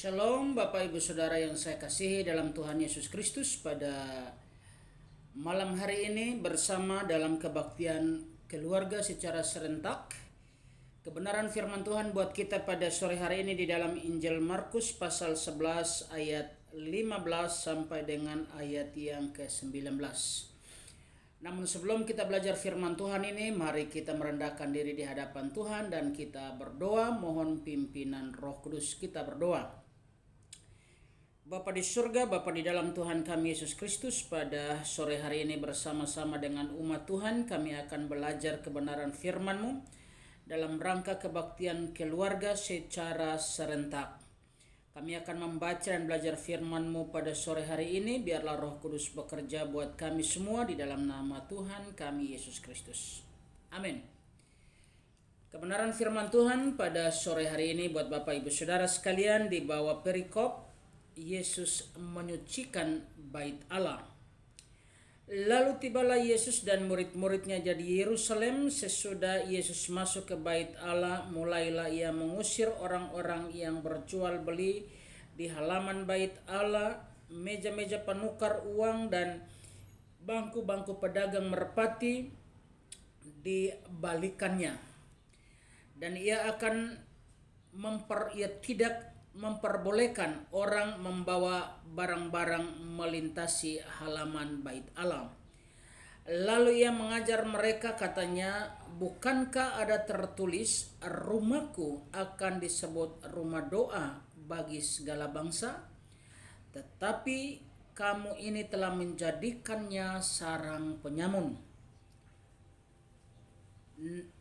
Shalom Bapak Ibu Saudara yang saya kasihi dalam Tuhan Yesus Kristus. Pada malam hari ini bersama dalam kebaktian keluarga secara serentak, kebenaran firman Tuhan buat kita pada sore hari ini di dalam Injil Markus pasal 11 ayat 15 sampai dengan ayat yang ke-19. Namun sebelum kita belajar firman Tuhan ini, mari kita merendahkan diri di hadapan Tuhan dan kita berdoa mohon pimpinan Roh Kudus. Kita berdoa. Bapa di surga, Bapa di dalam Tuhan kami Yesus Kristus, pada sore hari ini bersama-sama dengan umat Tuhan kami akan belajar kebenaran firman-Mu dalam rangka kebaktian keluarga secara serentak. Kami akan membaca dan belajar firman-Mu pada sore hari ini. Biarlah Roh Kudus bekerja buat kami semua di dalam nama Tuhan kami Yesus Kristus. Amin. Kebenaran firman Tuhan pada sore hari ini buat Bapak Ibu Saudara sekalian di bawah perikop Yesus menyucikan bait Allah. Lalu tibalah Yesus dan murid-muridnya jadi Yerusalem. Sesudah Yesus masuk ke bait Allah, mulailah ia mengusir orang-orang yang berjual beli di halaman bait Allah, meja-meja penukar uang dan bangku-bangku pedagang merpati dibalikannya. Dan ia tidak memperbolehkan orang membawa barang-barang melintasi halaman bait Allah. Lalu ia mengajar mereka, katanya, bukankah ada tertulis, rumahku akan disebut rumah doa bagi segala bangsa? Tetapi kamu ini telah menjadikannya sarang penyamun.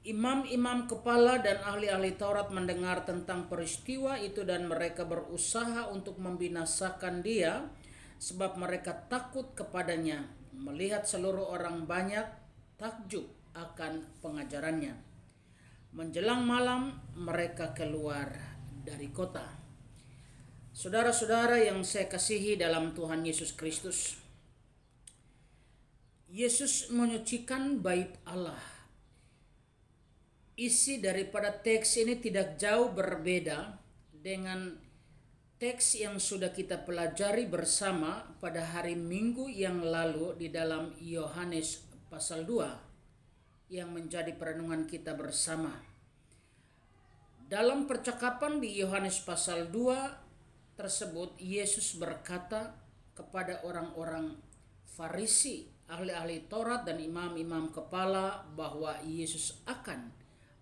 Imam-imam kepala dan ahli-ahli Taurat mendengar tentang peristiwa itu dan mereka berusaha untuk membinasakan dia, sebab mereka takut kepadanya. Melihat seluruh orang banyak takjub akan pengajarannya. Menjelang malam mereka keluar dari kota. Saudara-saudara yang saya kasihi dalam Tuhan Yesus Kristus, Yesus menyucikan bait Allah. Isi daripada teks ini tidak jauh berbeda dengan teks yang sudah kita pelajari bersama pada hari Minggu yang lalu di dalam Yohanes pasal 2 yang menjadi perenungan kita bersama. Dalam percakapan di Yohanes pasal 2 tersebut, Yesus berkata kepada orang-orang Farisi, ahli-ahli Taurat dan imam-imam kepala bahwa Yesus akan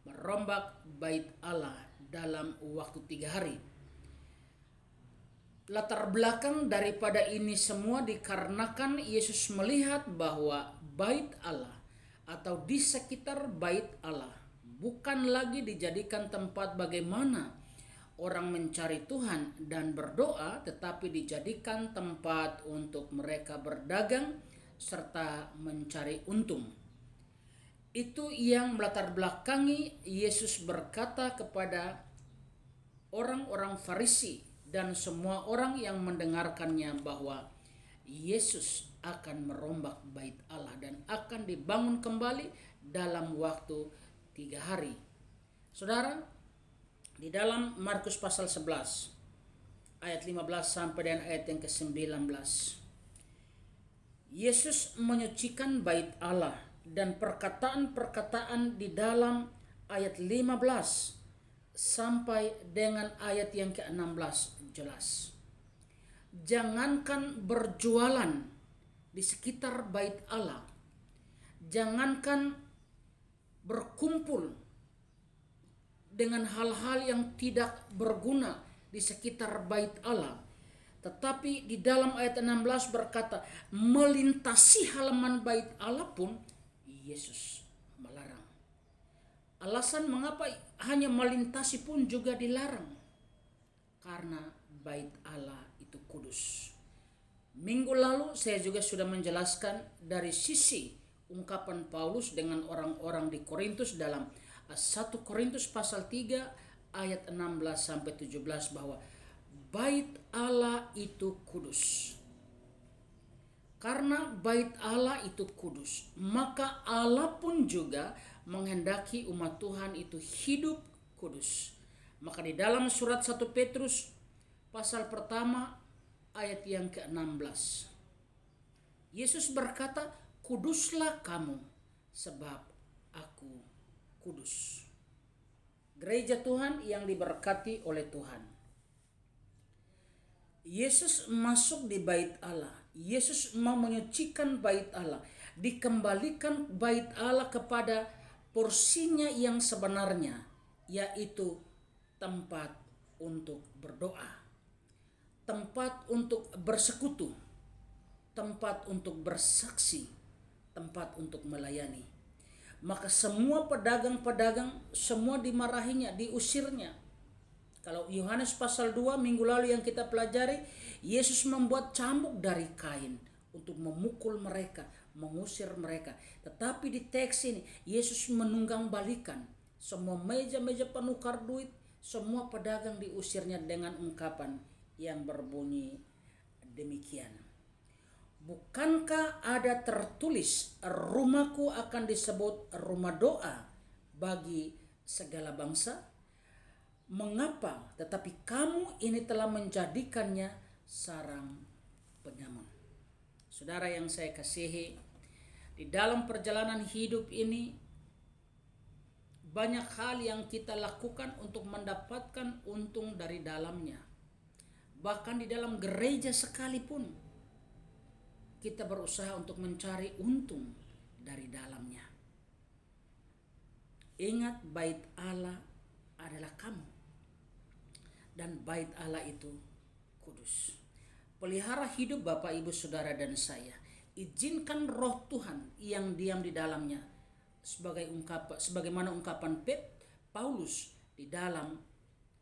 merombak bait Allah dalam waktu 3 hari. Latar belakang daripada ini semua dikarenakan Yesus melihat bahwa bait Allah atau di sekitar bait Allah bukan lagi dijadikan tempat bagaimana orang mencari Tuhan dan berdoa, tetapi dijadikan tempat untuk mereka berdagang serta mencari untung. Itu yang melatar belakangi Yesus berkata kepada orang-orang Farisi dan semua orang yang mendengarkannya bahwa Yesus akan merombak bait Allah dan akan dibangun kembali dalam waktu 3 hari. Saudara, di dalam Markus pasal 11 ayat 15 sampai dengan ayat yang ke-19, Yesus menyucikan bait Allah. Dan perkataan-perkataan di dalam ayat 15 sampai dengan ayat yang ke-16 jelas. Jangankan berjualan di sekitar bait Allah, jangankan berkumpul dengan hal-hal yang tidak berguna di sekitar bait Allah, tetapi di dalam ayat 16 berkata, melintasi halaman bait Allah pun Yesus melarang. Alasan mengapa hanya melintasi pun juga dilarang? Karena bait Allah itu kudus. Minggu lalu saya juga sudah menjelaskan dari sisi ungkapan Paulus dengan orang-orang di Korintus dalam 1 Korintus pasal 3 ayat 16 sampai 17 bahwa bait Allah itu kudus. Karena bait Allah itu kudus, maka Allah pun juga menghendaki umat Tuhan itu hidup kudus. Maka di dalam surat 1 Petrus pasal pertama ayat yang ke-16. Yesus berkata, "Kuduslah kamu sebab aku kudus." Gereja Tuhan yang diberkati oleh Tuhan. Yesus masuk di bait Allah. Yesus mau menyucikan bait Allah. Dikembalikan bait Allah kepada porsinya yang sebenarnya, yaitu tempat untuk berdoa, tempat untuk bersekutu, tempat untuk bersaksi, tempat untuk melayani. Maka semua pedagang-pedagang semua dimarahinya, diusirnya. Kalau Yohanes pasal 2 minggu lalu yang kita pelajari, Yesus membuat cambuk dari kain untuk memukul mereka, mengusir mereka. Tetapi di teks ini Yesus menunggang balikan semua meja-meja penukar duit, semua pedagang diusirnya dengan ungkapan yang berbunyi demikian. Bukankah ada tertulis, rumahku akan disebut rumah doa bagi segala bangsa? Mengapa tetapi kamu ini telah menjadikannya sarang penyamun? Saudara yang saya kasihi, di dalam perjalanan hidup ini banyak hal yang kita lakukan untuk mendapatkan untung dari dalamnya. Bahkan di dalam gereja sekalipun kita berusaha untuk mencari untung dari dalamnya. Ingat, bait Allah adalah kamu. Dan bait Allah itu kudus. Pelihara hidup Bapak, Ibu, Saudara, dan saya. Izinkan roh Tuhan yang diam di dalamnya. Sebagaimana ungkapan Paulus di dalam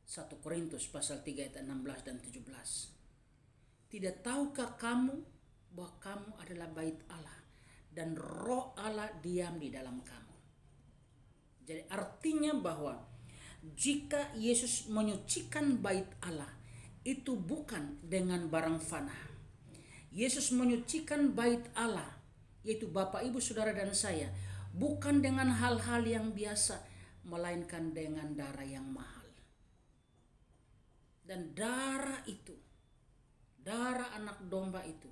1 Korintus pasal 3 ayat 16 dan 17. Tidak tahukah kamu bahwa kamu adalah bait Allah dan roh Allah diam di dalam kamu? Jadi artinya bahwa jika Yesus menyucikan bait Allah, itu bukan dengan barang fana. Yesus menyucikan bait Allah, yaitu Bapak, Ibu, Saudara, dan saya, bukan dengan hal-hal yang biasa, melainkan dengan darah yang mahal. Dan darah itu, darah anak domba itu,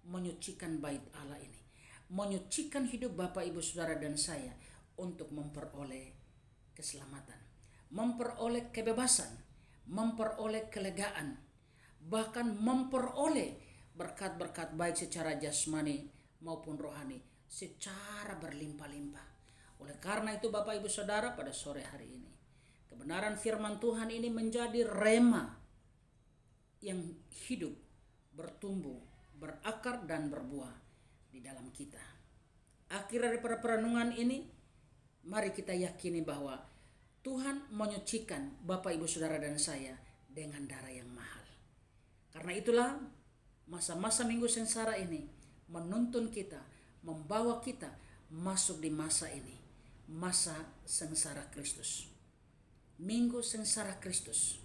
menyucikan bait Allah ini, menyucikan hidup Bapak, Ibu, Saudara, dan saya untuk memperoleh keselamatan, memperoleh kebebasan, memperoleh kelegaan, bahkan memperoleh berkat-berkat baik secara jasmani maupun rohani secara berlimpah-limpah. Oleh karena itu Bapak, Ibu, Saudara, pada sore hari ini kebenaran firman Tuhan ini menjadi rema yang hidup, bertumbuh, berakar, dan berbuah di dalam kita. Akhir daripada perenungan ini, mari kita yakini bahwa Tuhan menyucikan Bapak, Ibu, Saudara, dan saya dengan darah yang mahal. Karena itulah masa-masa minggu sengsara ini menuntun kita, membawa kita masuk di masa ini, masa sengsara Kristus, minggu sengsara Kristus.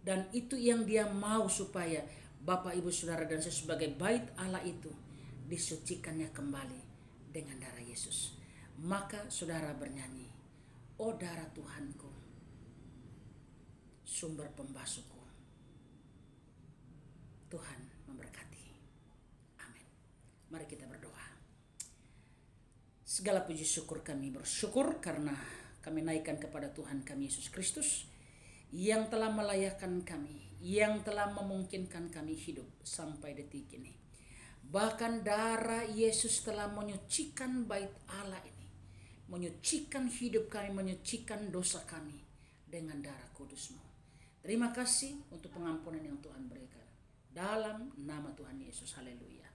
Dan itu yang Dia mau, supaya Bapak, Ibu, Saudara, dan saya sebagai bait Allah itu disucikannya kembali dengan darah Yesus. Maka saudara bernyanyi, "Oh darah Tuhanku, sumber pembasuhku." Tuhan memberkati. Amin. Mari kita berdoa. Segala puji syukur kami bersyukur karena kami naikkan kepada Tuhan kami Yesus Kristus yang telah melayakkan kami, yang telah memungkinkan kami hidup sampai detik ini. Bahkan darah Yesus telah menyucikan bait Allah ini, menyucikan hidup kami, menyucikan dosa kami dengan darah kudus-Mu. Terima kasih untuk pengampunan yang Tuhan berikan. Dalam nama Tuhan Yesus, haleluya.